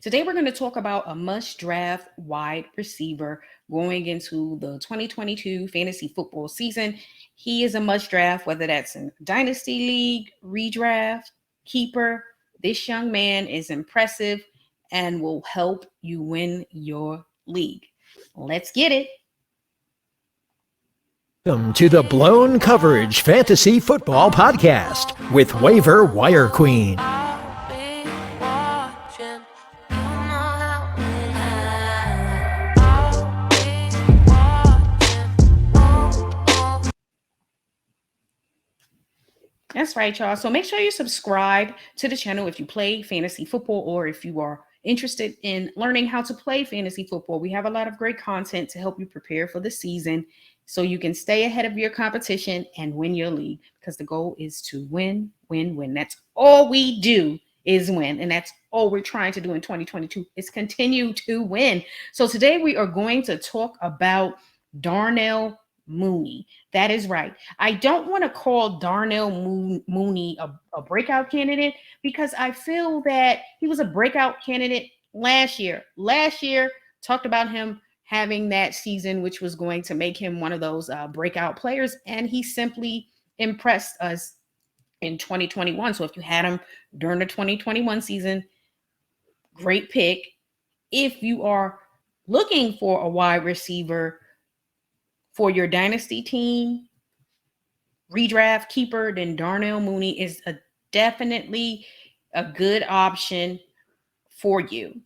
Today, we're going to talk about a must draft wide receiver going into the 2022 fantasy football season. He is a must draft, whether that's in Dynasty League, redraft, keeper. This young man is impressive and will help you win your league. Let's get it. Welcome to the Blown Coverage Fantasy Football Podcast with Waiver Wire Queen. That's right, y'all. So make sure you subscribe to the channel if you play fantasy football or if you are interested in learning how to play fantasy football. We have a lot of great content to help you prepare for the season so you can stay ahead of your competition and win your league, because the goal is to win, win, win. That's all we do is win. And that's all we're trying to do in 2022 is continue to win. So today we are going to talk about Darnell Mooney. That is right. I don't want to call Darnell Mooney a breakout candidate, because I feel that he was a breakout candidate last year. Last year, talked about him having that season, which was going to make him one of those breakout players. And he simply impressed us in 2021. So if you had him during the 2021 season, great pick. If you are looking for a wide receiver for your dynasty team, redraft, keeper, then Darnell Mooney is definitely a good option for you.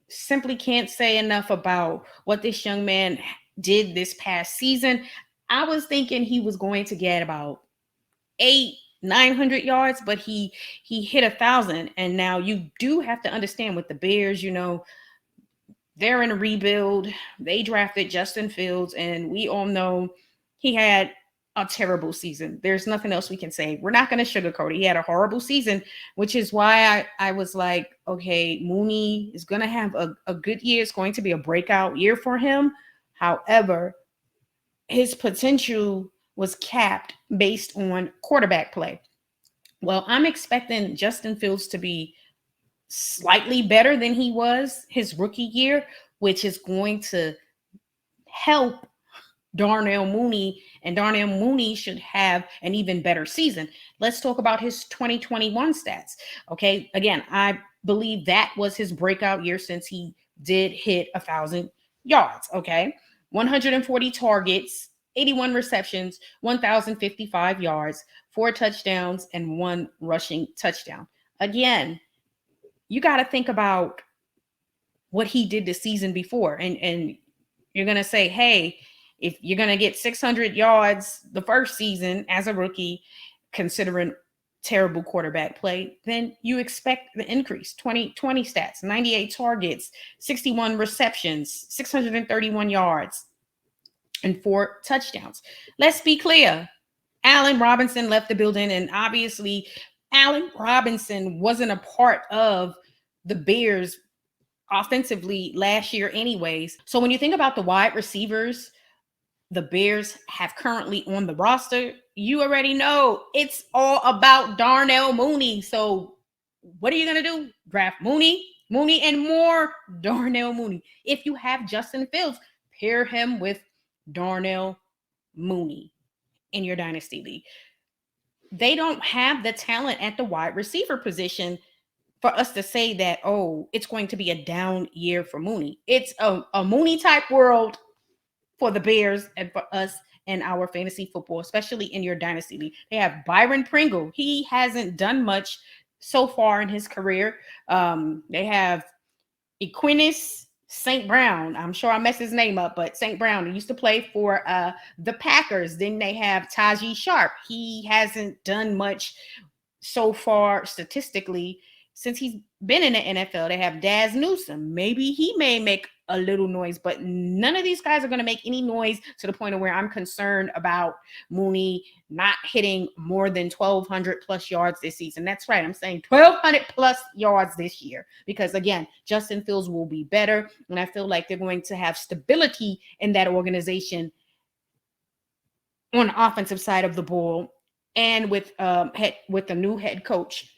Simply can't say enough about what this young man did this past season. I was thinking he was going to get about 900 yards, but he hit 1,000. And now you do have to understand with the Bears, they're in a rebuild. They drafted Justin Fields, and we all know he had a terrible season. There's nothing else we can say. We're not going to sugarcoat it. He had a horrible season, which is why I was like, okay, Mooney is going to have a good year. It's going to be a breakout year for him. However, his potential was capped based on quarterback play. Well, I'm expecting Justin Fields to be slightly better than he was his rookie year, which is going to help Darnell Mooney, and Darnell Mooney should have an even better season. Let's talk about his 2021 stats. Okay, again, I believe that was his breakout year since he did hit 1,000 yards. Okay, 140 targets, 81 receptions, 1,055 yards, 4 touchdowns, and 1 rushing touchdown. Again, you got to think about what he did the season before. And you're going to say, hey, if you're going to get 600 yards the first season as a rookie, considering terrible quarterback play, then you expect the increase. 20 stats, 98 targets, 61 receptions, 631 yards, and 4 touchdowns. Let's be clear. Allen Robinson left the building, and obviously Allen Robinson wasn't a part of the Bears offensively last year anyways. So when you think about the wide receivers the Bears have currently on the roster, you already know it's all about Darnell Mooney. So what are you going to do? Draft Mooney, and more Darnell Mooney. If you have Justin Fields, pair him with Darnell Mooney in your dynasty league. They don't have the talent at the wide receiver position for us to say that, oh, it's going to be a down year for Mooney. It's a Mooney type world for the Bears and for us in our fantasy football, especially in your dynasty league. They have Byron Pringle. He hasn't done much so far in his career. They have Equinis St. Brown. I'm sure I messed his name up, but St. Brown, he used to play for the Packers. Then they have Taji Sharp. He hasn't done much so far statistically since he's been in the NFL. They have Daz Newsome. Maybe he may make a little noise, but none of these guys are going to make any noise to the point of where I'm concerned about Mooney not hitting more than 1,200 plus yards this season. That's right. I'm saying 1,200 plus yards this year because, again, Justin Fields will be better, and I feel like they're going to have stability in that organization on the offensive side of the ball, and with the new head coach.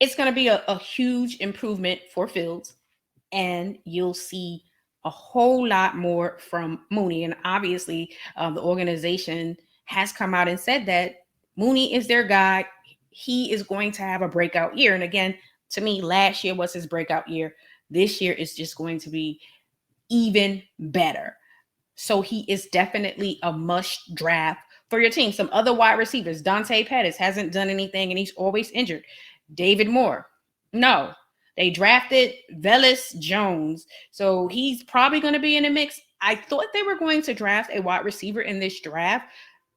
it's going to be a huge improvement for Fields, and you'll see a whole lot more from Mooney. And obviously, the organization has come out and said that Mooney is their guy. He is going to have a breakout year. And again, to me, last year was his breakout year. This year is just going to be even better. So he is definitely a must draft for your team. Some other wide receivers, Dante Pettis hasn't done anything and he's always injured. David Moore, no. They drafted Velus Jones, so he's probably going to be in the mix. I thought they were going to draft a wide receiver in this draft.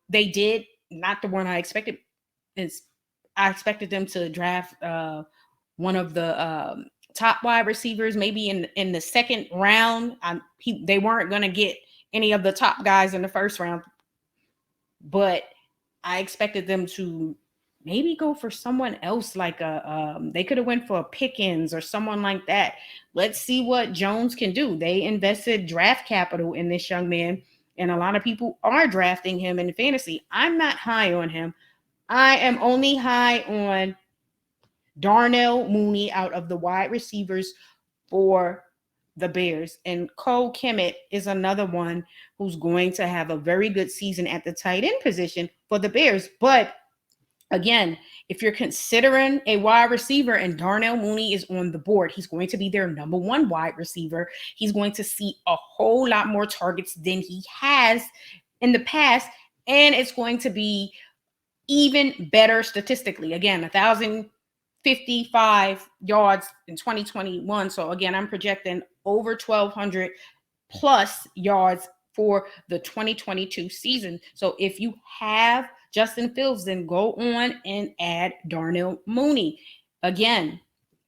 They did, not the one I expected. I expected them to draft one of the top wide receivers, maybe in the second round. They weren't going to get any of the top guys in the first round, but I expected them to maybe go for someone else, like they could have went for a Pickens or someone like that. Let's see what Jones can do. They invested draft capital in this young man, and a lot of people are drafting him in fantasy. I'm not high on him. I am only high on Darnell Mooney out of the wide receivers for the Bears. And CLEMENT is another one who's going to have a very good season at the tight end position for the Bears. But again, if you're considering a wide receiver and Darnell Mooney is on the board, he's going to be their number one wide receiver. He's going to see a whole lot more targets than he has in the past, and it's going to be even better statistically. Again, 1,055 yards in 2021. So again, I'm projecting over 1,200 plus yards for the 2022 season. So if you have Justin Fields, then go on and add Darnell Mooney. Again,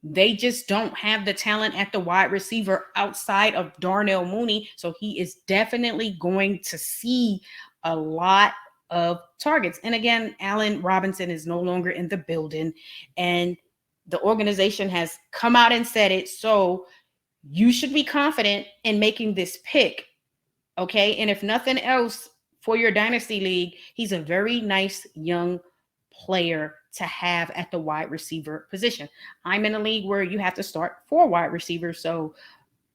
they just don't have the talent at the wide receiver outside of Darnell Mooney. So he is definitely going to see a lot of targets. And again, Allen Robinson is no longer in the building, and the organization has come out and said it. So you should be confident in making this pick. Okay. And if nothing else, for your dynasty league, he's a very nice young player to have at the wide receiver position. I'm in a league where you have to start 4 wide receivers. So,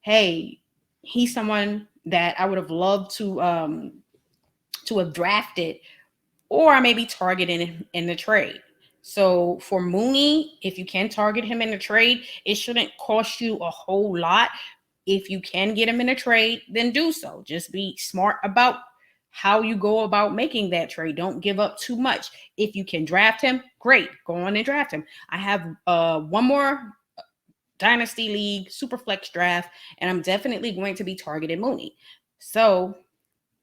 hey, he's someone that I would have loved to have drafted, or I may be targeting him in the trade. So for Mooney, if you can target him in the trade, it shouldn't cost you a whole lot. If you can get him in a trade, then do so. Just be smart about how you go about making that trade. Don't give up too much. If you can draft him, great. Go on and draft him. I have one more Dynasty League Superflex draft, and I'm definitely going to be targeting Mooney. So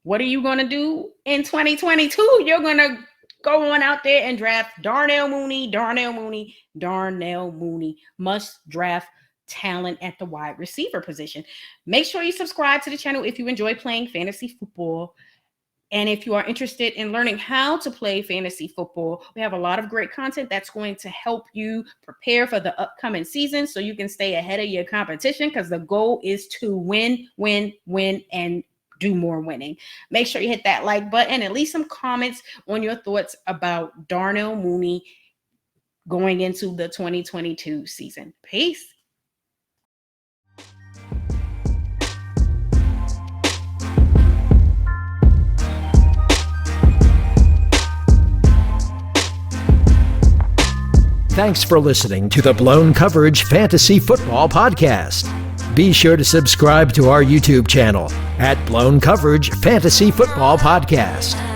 what are you going to do in 2022? You're going to go on out there and draft Darnell Mooney. Must draft talent at the wide receiver position. Make sure you subscribe to the channel if you enjoy playing fantasy football. And if you are interested in learning how to play fantasy football, we have a lot of great content that's going to help you prepare for the upcoming season so you can stay ahead of your competition, because the goal is to win, and do more winning. Make sure you hit that like button and leave some comments on your thoughts about Darnell Mooney going into the 2022 season. Peace. Thanks for listening to the Blown Coverage Fantasy Football Podcast. Be sure to subscribe to our YouTube channel at Blown Coverage Fantasy Football Podcast.